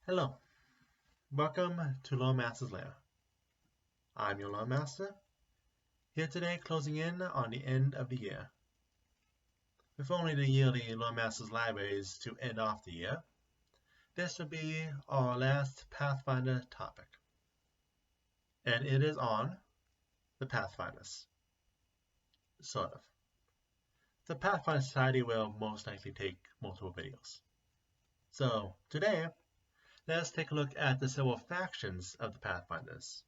Hello, welcome to Loremaster's Lair. I'm your Loremaster, here today closing in on the end of the year. With only the yearly Loremaster's libraries to end off the year, this will be our last Pathfinder topic. And it is on the Pathfinders. Sort of. The Pathfinder Society will most likely take multiple videos. So today, let's take a look at the several factions of the Pathfinders,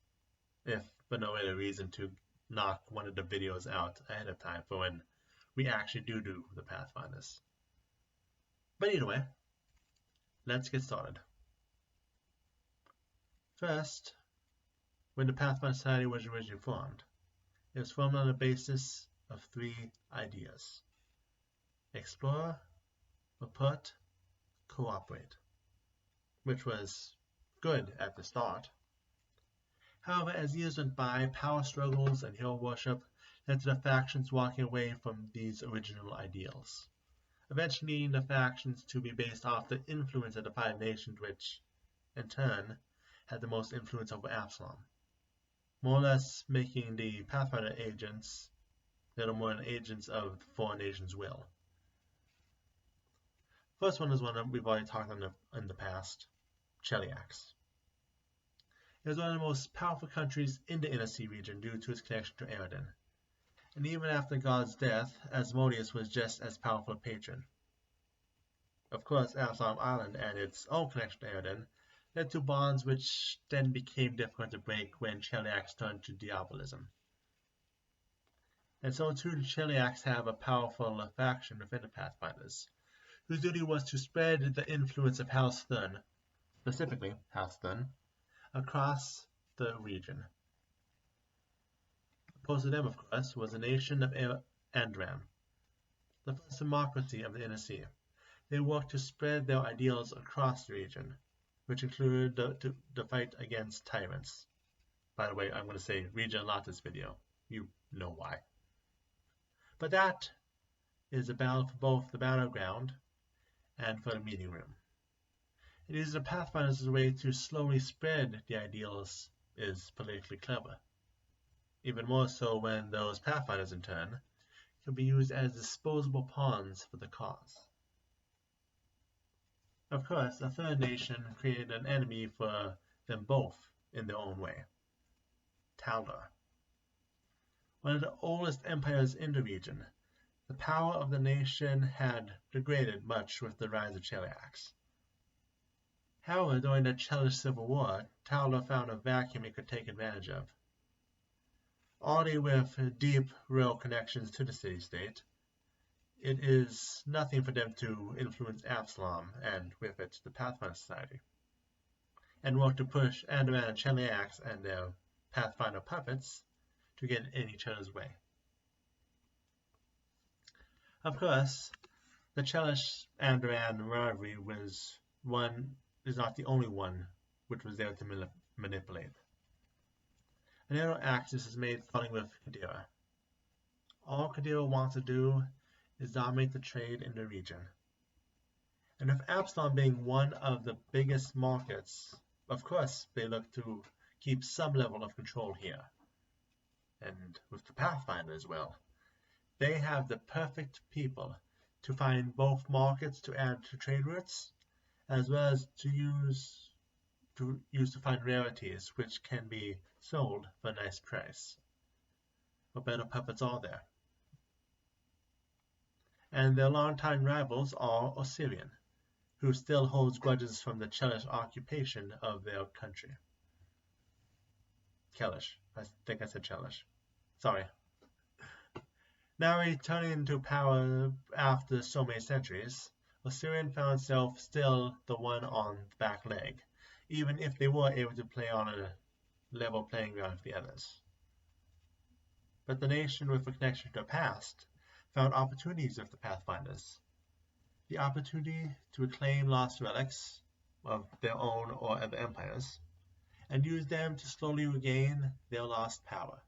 if for no other reason to knock one of the videos out ahead of time for when we actually do the Pathfinders. But either way, let's get started. First, when the Pathfinder Society was originally formed, it was formed on the basis of three ideas: explore, report, cooperate, which was good at the start. However, as years went by, power struggles and hero worship led to the factions walking away from these original ideals, eventually leading the factions to be based off the influence of the five nations, which, in turn, had the most influence over Absalom, more or less making the Pathfinder agents little more than agents of the four nations' will. First one is one that we've already talked on in the past, Cheliax. It was one of the most powerful countries in the Inner Sea region due to its connection to Eridan. And even after the god's death, Asmodeus was just as powerful a patron. Of course, Absalom Island and its own connection to Eridan led to bonds which then became difficult to break when Cheliax turned to diabolism. And so too the Cheliax have a powerful faction within the Pathfinders, whose duty was to spread the influence of House Thurn, specifically House Thurn, across the region. Opposed to them, of course, was the nation of Andran, the first democracy of the Inner Sea. They worked to spread their ideals across the region, which included the fight against tyrants. By the way, I'm going to say region a lot this video. You know why. But that is a battle for both the battleground and for the meeting room. It is the Pathfinder's way to slowly spread the ideals is politically clever. Even more so when those Pathfinders in turn can be used as disposable pawns for the cause. Of course, a third nation created an enemy for them both in their own way: Taldor. One of the oldest empires in the region, the power of the nation had degraded much with the rise of Cheliax. However, during the Chelish Civil War, Taldor found a vacuum it could take advantage of. Already with deep rural connections to the city-state, it is nothing for them to influence Absalom, and with it the Pathfinder Society, and work to push Andaman and Cheliax and their Pathfinder puppets to get in each other's way. Of course, the Chelish-Andaman rivalry is not the only one which was there to manipulate. Another axis is made starting with Qadira. All Qadira wants to do is dominate the trade in the region. And with Absalom being one of the biggest markets, of course they look to keep some level of control here. And with the Pathfinder as well, they have the perfect people to find both markets to add to trade routes, as well as to use to find rarities which can be sold for a nice price. What better puppets are there? And their longtime rivals are Osirian, who still holds grudges from the Chelish occupation of their country. Kelish. I think I said Chelish. Sorry. Now returning to power after so many centuries, Osirian found itself still the one on the back leg, even if they were able to play on a level playing ground with the others. But the nation with a connection to the past found opportunities with the Pathfinders. The opportunity to reclaim lost relics of their own or other empires, and use them to slowly regain their lost power.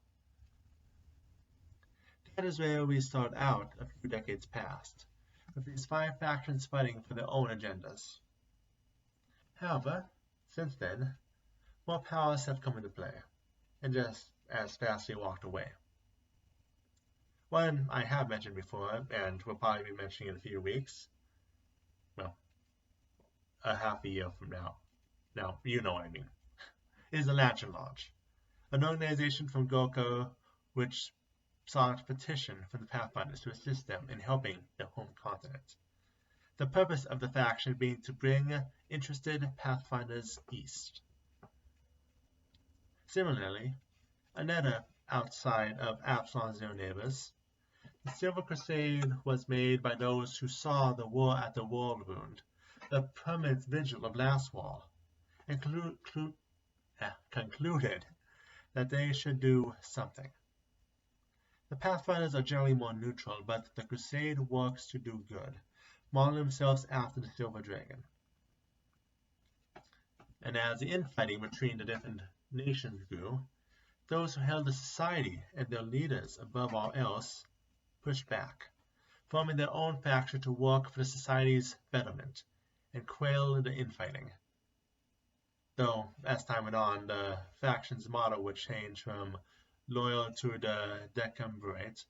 That is where we start out a few decades past, with these five factions fighting for their own agendas. However, Since then, more powers have come into play, and just as fastly walked away. One I have mentioned before, and will probably be mentioning in a few weeks, well, a half a year from now. Now, you know what I mean. Is the Lantern Lodge, an organization from Goko which sought petition from the Pathfinders to assist them in helping their home continent. The purpose of the faction being to bring interested Pathfinders east. Similarly, another outside of Absalom's near neighbors, the Silver Crusade was made by those who saw the war at the World Wound, the permanent vigil of Last Wall, and concluded that they should do something. The Pathfinders are generally more neutral, but the Crusade works to do good, modeling themselves after the Silver Dragon. And as the infighting between the different nations grew, those who held the society and their leaders above all else pushed back, forming their own faction to work for the society's betterment and quell the infighting. Though, as time went on, the faction's motto would change from loyal to the Decemvirate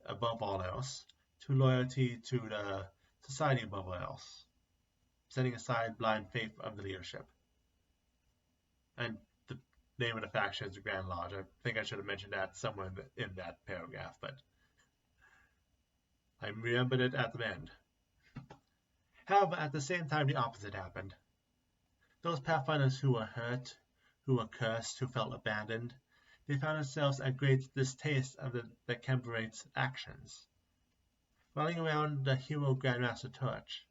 above all else to loyalty to the society above all else, setting aside blind faith of the leadership. And the name of the faction is the Grand Lodge. I think I should have mentioned that somewhere in that paragraph, but I remembered it at the end. However, at the same time, the opposite happened. Those Pathfinders who were hurt, who were cursed, who felt abandoned, they found themselves at great distaste of the Decemvirate's actions. Rallying around the hero Grandmaster Torch,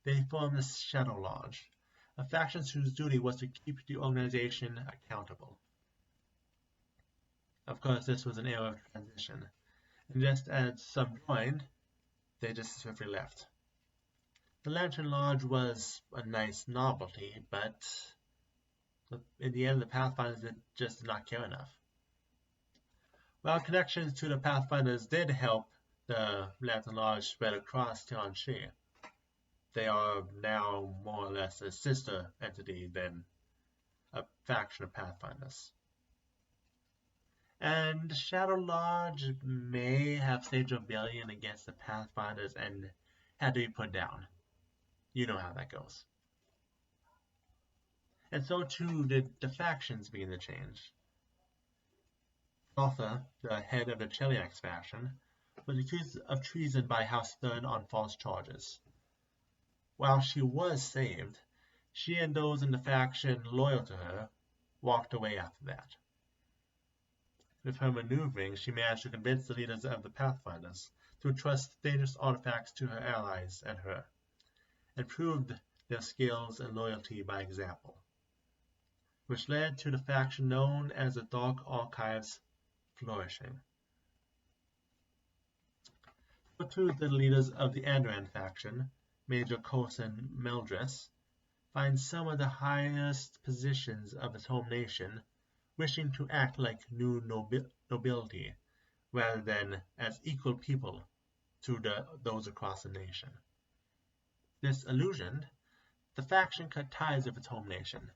they formed the Shadow Lodge, a faction whose duty was to keep the organization accountable. Of course, this was an era of transition, and just as some joined, they just swiftly left. The Lantern Lodge was a nice novelty, but in the end the Pathfinders just did not care enough. While connections to the Pathfinders did help the Lantern Lodge spread across Tianxi, they are now more or less a sister entity than a faction of Pathfinders. And the Shadow Lodge may have staged rebellion against the Pathfinders and had to be put down. You know how that goes. And so too did the factions begin to change. Arthur, the head of the Cheliax faction, was accused of treason by House Thurn on false charges. While she was saved, she and those in the faction loyal to her walked away after that. With her maneuvering, she managed to convince the leaders of the Pathfinders to entrust dangerous artifacts to her allies and her, and proved their skills and loyalty by example, which led to the faction known as the Dark Archives flourishing. So too the leaders of the Andoran faction, Major Coulson Meldris, find some of the highest positions of his home nation wishing to act like new nobility rather than as equal people to those across the nation. Disillusioned, the faction cut ties with its home nation,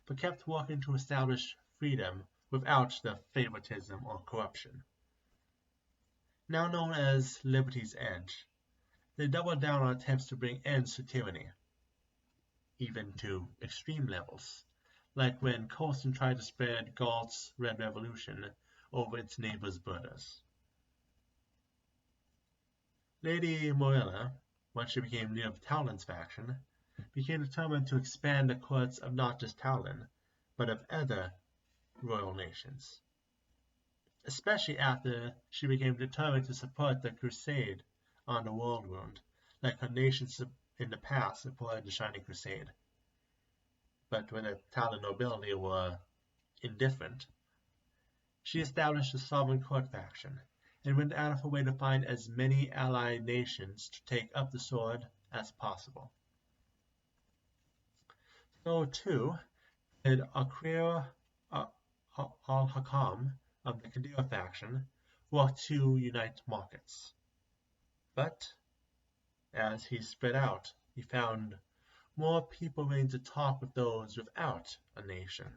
but kept working to establish freedom without the favoritism or corruption. Now known as Liberty's Edge, they doubled down on attempts to bring ends to tyranny, even to extreme levels, like when Coulson tried to spread Galt's Red Revolution over its neighbors' borders. Lady Morella, once she became leader of Talon's faction, became determined to expand the courts of not just Talon, but of other royal nations, especially after she became determined to support the crusade on the World Wound, like her nations in the past supported the Shining Crusade. But when the Talon nobility were indifferent, she established a sovereign court faction, and went out of her way to find as many allied nations to take up the sword as possible. So too did Akir al-Hakam of the Qadira faction work to unite markets. But as he spread out, he found more people willing to talk with those without a nation.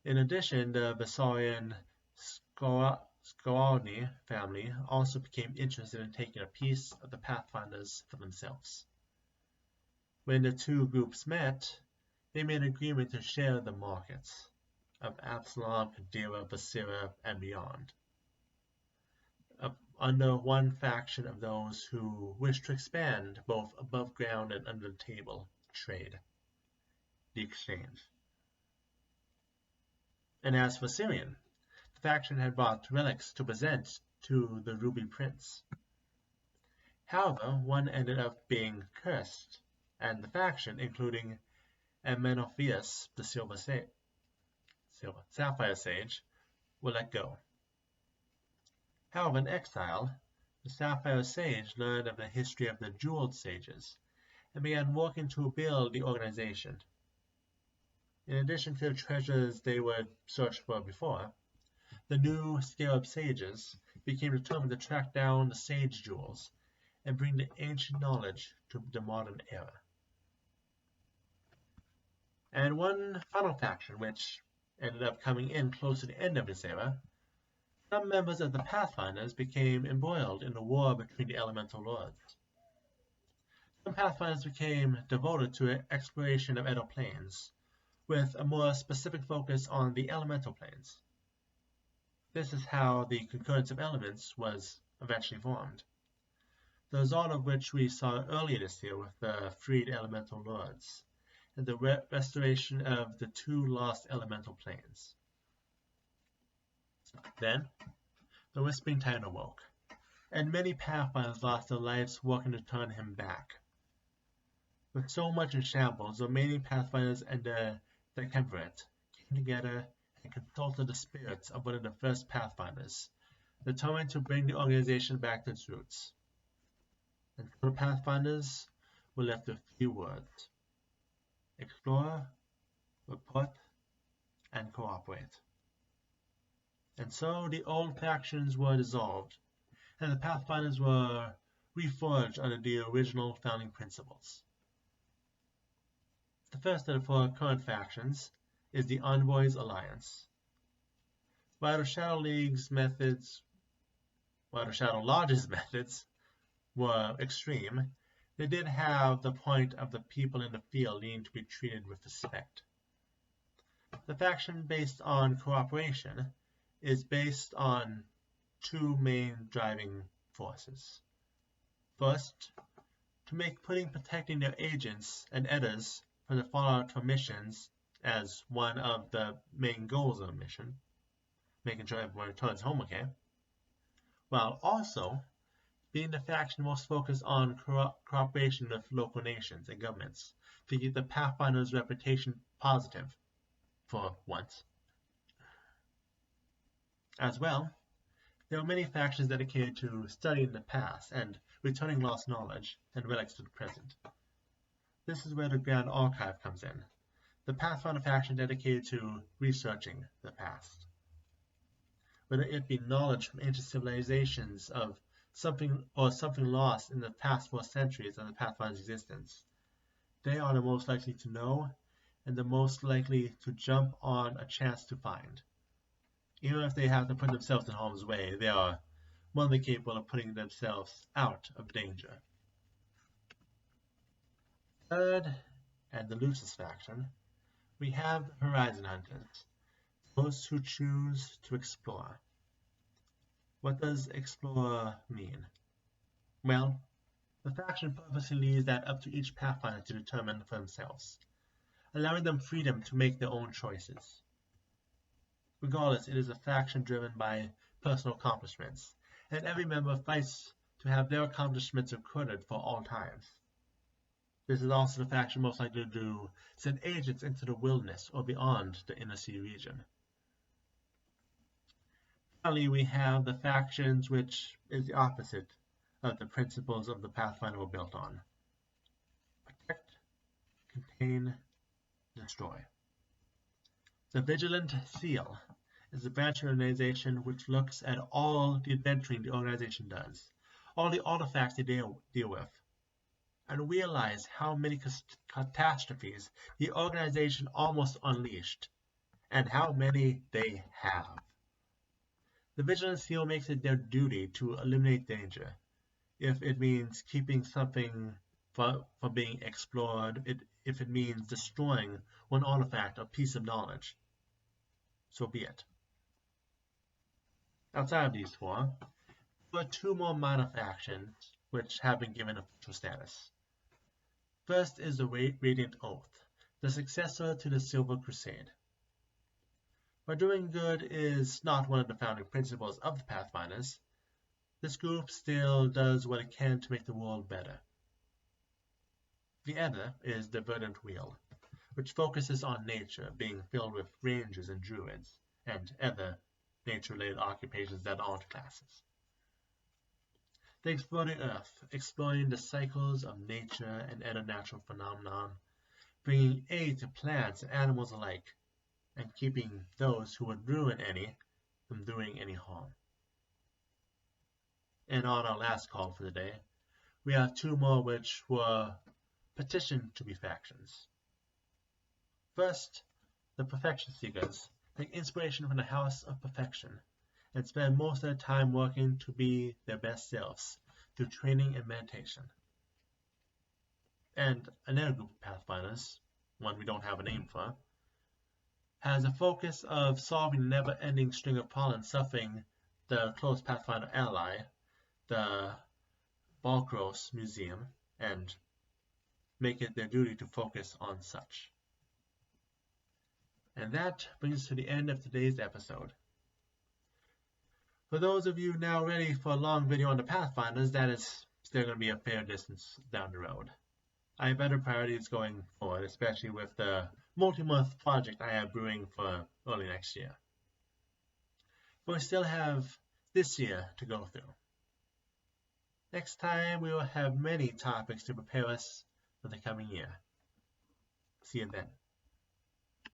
In addition, the Vasarian Scoarni family also became interested in taking a piece of the Pathfinders for themselves. When the two groups met, they made an agreement to share the markets of Absalom, Kadira, Basira, and beyond, under one faction of those who wished to expand both above ground and under the table trade, the exchange. And as for Syrian, the faction had brought relics to present to the Ruby Prince. However, one ended up being cursed, and the faction, including Amenopheus, the Sapphire Sage, were let go. However, in exile, the Sapphire Sage learned of the history of the Jeweled Sages and began working to build the organization. In addition to the treasures they would search for before, the new Scarab Sages became determined to track down the Sage Jewels and bring the ancient knowledge to the modern era. And one final faction, which ended up coming in close to the end of this era, some members of the Pathfinders became embroiled in the war between the Elemental Lords. Some Pathfinders became devoted to exploration of Edo Plains, with a more specific focus on the Elemental Plains. This is how the Concurrence of Elements was eventually formed, the result of which we saw earlier this year with the freed Elemental Lords, and the restoration of the two lost Elemental Plains. Then, the Whispering Titan awoke, and many Pathfinders lost their lives working to turn him back. With so much in shambles, the remaining Pathfinders and the Decemvirate came together and consulted the spirits of one of the first Pathfinders, determined to bring the organization back to its roots. And so the Pathfinders were left with few words: explore, report, and cooperate. And so the old factions were dissolved, and the Pathfinders were reforged under the original founding principles. The first of the four current factions is the Envoys Alliance. While the Shadow Lodge's methods were extreme, they did have the point of the people in the field needing to be treated with respect. The faction based on cooperation is based on two main driving forces. First, to make protecting their agents and editors from the fallout from missions as one of the main goals of the mission, making sure everyone returns home okay, while also being the faction most focused on cooperation with local nations and governments to keep the Pathfinder's reputation positive for once. As well, there are many factions dedicated to studying the past and returning lost knowledge and relics to the present. This is where the Grand Archive comes in, the Pathfinder faction dedicated to researching the past. Whether it be knowledge from ancient civilizations of something lost in the past 4 centuries of the Pathfinder's existence, they are the most likely to know and the most likely to jump on a chance to find. Even if they have to put themselves in harm's way, they are more than capable of putting themselves out of danger. Third, and the loosest faction, we have Horizon Hunters, those who choose to explore. What does explore mean? Well, the faction purposely leaves that up to each Pathfinder to determine for themselves, allowing them freedom to make their own choices. Regardless, it is a faction driven by personal accomplishments, and every member fights to have their accomplishments recorded for all times. This is also the faction most likely to send agents into the wilderness or beyond the Inner Sea region. Finally, we have the factions which is the opposite of the principles of the Pathfinder were built on. Protect, contain, destroy. The Vigilant Seal is a branch organization which looks at all the adventuring the organization does, all the artifacts they deal with, and realize how many catastrophes the organization almost unleashed, and how many they have. The Vigilance Seal makes it their duty to eliminate danger, if it means keeping something from being explored, if it means destroying one artifact or piece of knowledge. So be it. Outside of these four, there are two more minor factions which have been given official status. First is the Radiant Oath, the successor to the Silver Crusade. While doing good is not one of the founding principles of the Pathfinders, this group still does what it can to make the world better. The other is the Verdant Wheel, which focuses on nature, being filled with rangers and druids, and other nature-related occupations that aren't classes. They explore the earth, exploring the cycles of nature and other natural phenomenon, bringing aid to plants and animals alike, and keeping those who would ruin any from doing any harm. And on our last call for the day, we have two more which were petitioned to be factions. First, the Perfection Seekers take inspiration from the House of Perfection and spend most of their time working to be their best selves through training and meditation. And another group of Pathfinders, one we don't have a name for, has a focus of solving the never-ending string of problems suffering the close Pathfinder ally, the Balkros Museum, and make it their duty to focus on such. And that brings us to the end of today's episode. For those of you now ready for a long video on the Pathfinders, that is still going to be a fair distance down the road. I have better priorities going forward, especially with the multi-month project I have brewing for early next year. But we still have this year to go through. Next time we will have many topics to prepare us for the coming year. See you then.